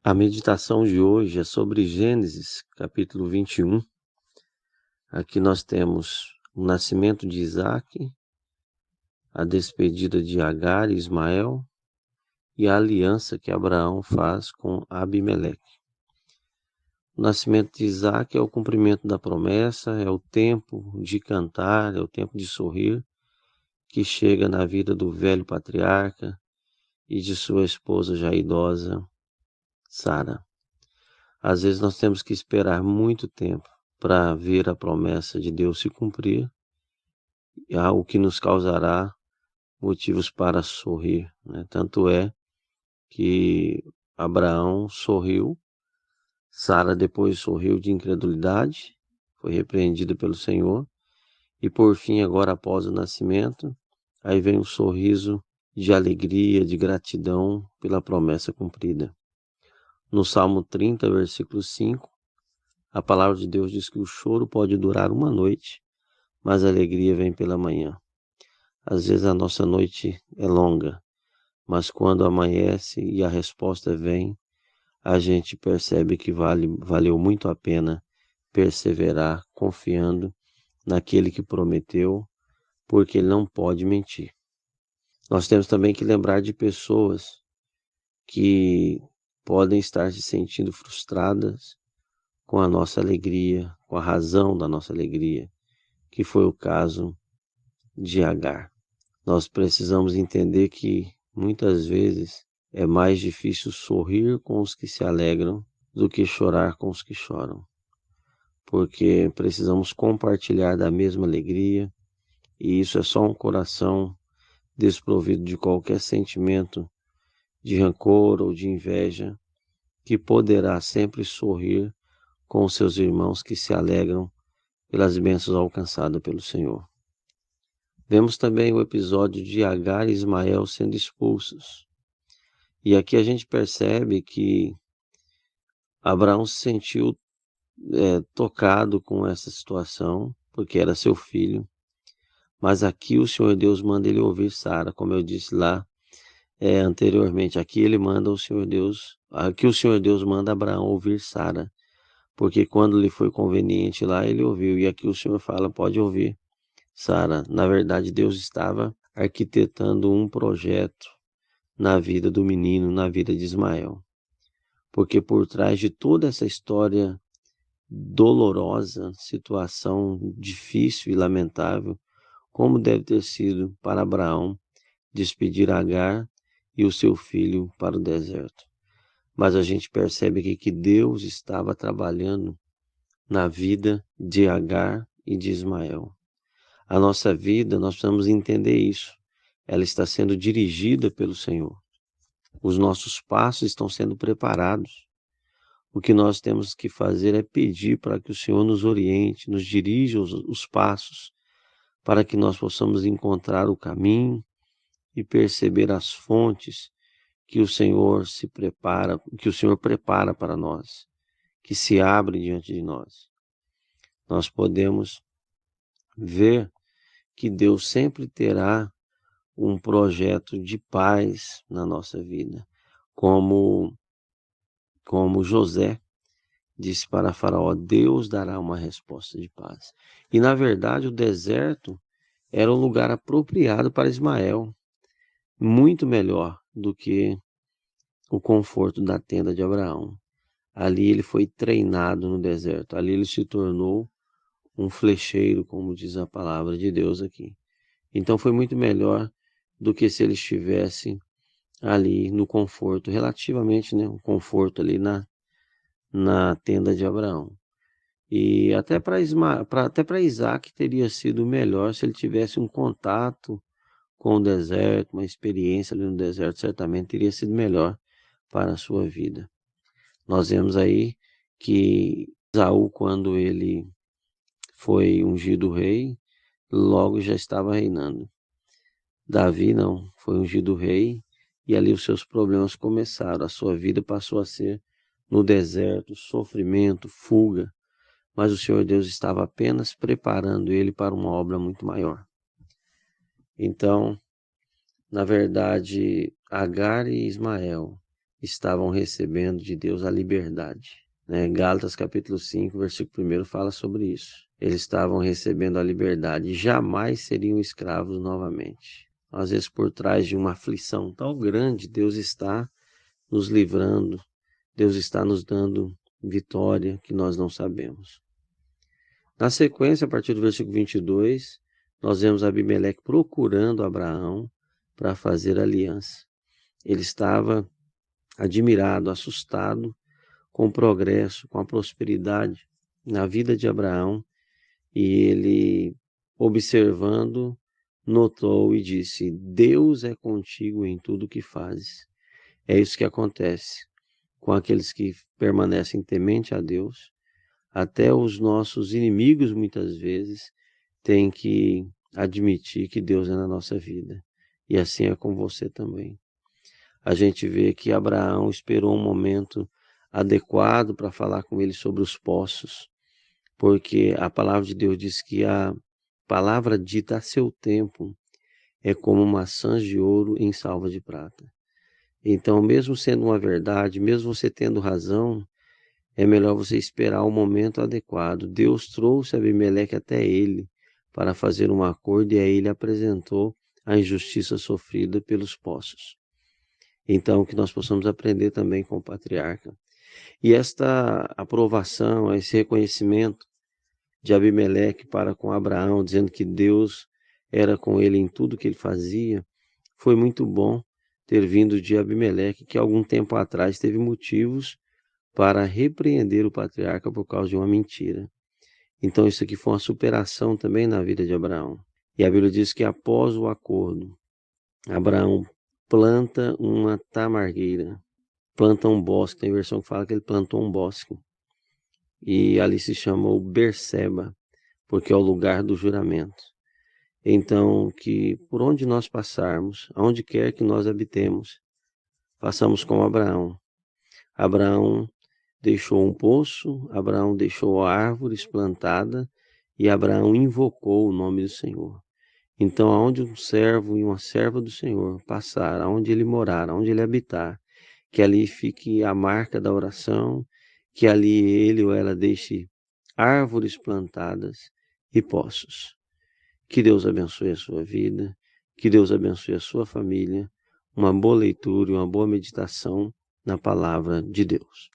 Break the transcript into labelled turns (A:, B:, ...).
A: A meditação de hoje é sobre Gênesis, capítulo 21. Aqui nós temos o nascimento de Isaque, a despedida de Agar e Ismael e a aliança que Abraão faz com Abimeleque. O nascimento de Isaque é o cumprimento da promessa, é o tempo de cantar, é o tempo de sorrir, que chega na vida do velho patriarca e de sua esposa já idosa, Sara. Às vezes nós temos que esperar muito tempo para ver a promessa de Deus se cumprir, o que nos causará motivos para sorrir, né? Tanto é que Abraão sorriu, Sara depois sorriu de incredulidade, foi repreendida pelo Senhor, e por fim, agora após o nascimento, aí vem um sorriso de alegria, de gratidão pela promessa cumprida. No Salmo 30, versículo 5, a palavra de Deus diz que o choro pode durar uma noite, mas a alegria vem pela manhã. Às vezes a nossa noite é longa, mas quando amanhece e a resposta vem, a gente percebe que valeu muito a pena perseverar confiando naquele que prometeu, porque ele não pode mentir. Nós temos também que lembrar de pessoas que podem estar se sentindo frustradas com a nossa alegria, com a razão da nossa alegria, que foi o caso de Agar. Nós precisamos entender que muitas vezes é mais difícil sorrir com os que se alegram do que chorar com os que choram, porque precisamos compartilhar da mesma alegria, e isso é só um coração desprovido de qualquer sentimento de rancor ou de inveja, que poderá sempre sorrir com os seus irmãos que se alegram pelas bênçãos alcançadas pelo Senhor. Vemos também o episódio de Agar e Ismael sendo expulsos. E aqui a gente percebe que Abraão se sentiu tocado com essa situação, porque era seu filho. Mas aqui o Senhor Deus manda ele ouvir Sara, como eu disse lá anteriormente. Aqui ele manda aqui o Senhor Deus manda Abraão ouvir Sara, porque quando lhe foi conveniente lá, ele ouviu. E aqui o Senhor fala, pode ouvir Sara. Na verdade, Deus estava arquitetando um projeto na vida do menino, na vida de Ismael. Porque por trás de toda essa história dolorosa, situação difícil e lamentável, como deve ter sido para Abraão despedir Agar e o seu filho para o deserto. Mas a gente percebe aqui que Deus estava trabalhando na vida de Agar e de Ismael. A nossa vida, nós precisamos entender isso. Ela está sendo dirigida pelo Senhor. Os nossos passos estão sendo preparados. O que nós temos que fazer é pedir para que o Senhor nos oriente, nos dirija os passos, para que nós possamos encontrar o caminho e perceber as fontes que o Senhor que o Senhor prepara para nós, que se abrem diante de nós. Nós podemos ver que Deus sempre terá um projeto de paz na nossa vida, como José disse para Faraó, Deus dará uma resposta de paz. E na verdade o deserto era um lugar apropriado para Ismael, muito melhor do que o conforto da tenda de Abraão. Ali ele foi treinado no deserto, ali ele se tornou um flecheiro, como diz a palavra de Deus aqui. Então foi muito melhor do que se ele estivesse ali no conforto, relativamente, né, um conforto ali na tenda de Abraão. E até para Isaac teria sido melhor se ele tivesse um contato com o deserto, uma experiência ali no deserto, certamente teria sido melhor para a sua vida. Nós vemos aí que Esaú, quando ele foi ungido rei, logo já estava reinando. Davi não, foi ungido rei e ali os seus problemas começaram. A sua vida passou a ser no deserto, sofrimento, fuga. Mas o Senhor Deus estava apenas preparando ele para uma obra muito maior. Então, na verdade, Agar e Ismael estavam recebendo de Deus a liberdade, né? Gálatas capítulo 5, versículo 1 fala sobre isso. Eles estavam recebendo a liberdade, jamais seriam escravos novamente. Às vezes, por trás de uma aflição tão grande, Deus está nos livrando, Deus está nos dando vitória que nós não sabemos. Na sequência, a partir do versículo 22, nós vemos Abimeleque procurando Abraão para fazer aliança. Ele estava admirado, assustado com o progresso, com a prosperidade na vida de Abraão, e ele, observando, notou e disse: Deus é contigo em tudo que fazes. É isso que acontece com aqueles que permanecem temente a Deus. Até os nossos inimigos, muitas vezes, têm que admitir que Deus é na nossa vida. E assim é com você também. A gente vê que Abraão esperou um momento adequado para falar com ele sobre os poços, porque a palavra de Deus diz que a palavra dita a seu tempo é como maçãs de ouro em salva de prata. Então, mesmo sendo uma verdade, mesmo você tendo razão, é melhor você esperar o momento adequado. Deus trouxe Abimeleque até ele para fazer um acordo, e aí ele apresentou a injustiça sofrida pelos poços. Então, que nós possamos aprender também com o patriarca. E esta aprovação, esse reconhecimento de Abimeleque para com Abraão, dizendo que Deus era com ele em tudo que ele fazia, foi muito bom ter vindo de Abimeleque, que algum tempo atrás teve motivos para repreender o patriarca por causa de uma mentira. Então isso aqui foi uma superação também na vida de Abraão. E a Bíblia diz que após o acordo, Abraão planta uma tamargueira, planta um bosque. Tem versão que fala que ele plantou um bosque. E ali se chamou Berseba, porque é o lugar do juramento. Então, que por onde nós passarmos, aonde quer que nós habitemos, façamos como Abraão. Abraão deixou um poço, Abraão deixou árvores plantadas e Abraão invocou o nome do Senhor. Então, aonde um servo e uma serva do Senhor passar, aonde ele morar, aonde ele habitar, que ali fique a marca da oração, que ali ele ou ela deixe árvores plantadas e poços. Que Deus abençoe a sua vida, que Deus abençoe a sua família, uma boa leitura e uma boa meditação na palavra de Deus.